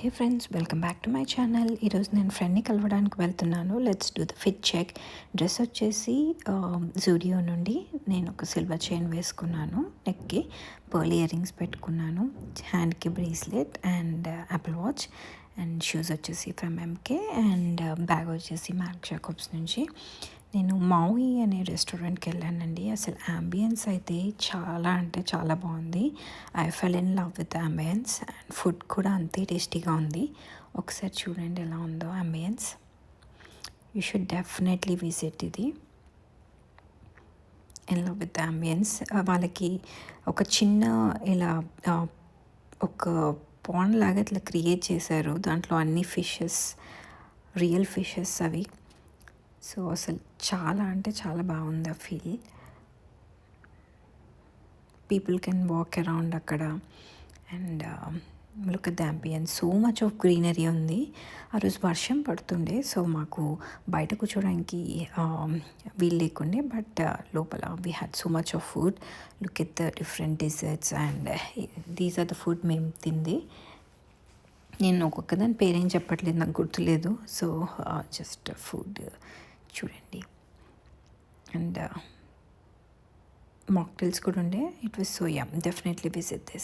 Hey friends, welcome back to my channel. ఈరోజు నేను ఫ్రెండ్ని కలవడానికి వెళ్తున్నాను. Let's do the fit check. Dress వచ్చేసి జూడియో నుండి నేను ఒక సిల్వర్ చైన్ వేసుకున్నాను, నెక్కి పర్ల్ ఇయర్ రింగ్స్ పెట్టుకున్నాను, హ్యాండ్కి bracelet and Apple watch, and shoes వచ్చేసి ఫ్రమ్ ఎంకే, అండ్ బ్యాగ్ వచ్చేసి మార్క్ జాకబ్స్ నుంచి. నేను మౌయి అనే రెస్టారెంట్కి వెళ్ళానండి. అసలు అంబియన్స్ అయితే చాలా అంటే చాలా బాగుంది. I fell in love with ambience, and food కూడా అంతే టేస్టీగా ఉంది. ఒకసారి చూడండి ఎలా ఉందో ambience. You should definitely visit ఇది. In love with ambience. వాళ్ళకి ఒక చిన్న ఇలా ఒక పాండ్ లాగా ఇట్లా క్రియేట్ చేశారు. దాంట్లో అన్ని ఫిషెస్, రియల్ ఫిషెస్ అవి. సో అసలు చాలా అంటే చాలా బాగుంది ఆ feel. People can walk around అక్కడ and look at the ambience. So much of greenery ఉంది. ఆ రోజు వర్షం పడుతుండే, సో మాకు బయట కూర్చోడానికి వీలు లేకుండే, బట్ లోపల we had so much of food. Look at the different desserts and these are the food మేము తింది. నేను ఒక్కొక్కదాని పేరేం చెప్పట్లేదు, నాకు గుర్తులేదు. సో జస్ట్ ఫుడ్ చూడండి. అండ్ మాక్టైల్స్ కూడా ఉండే. It was so yum. Definitely visit this.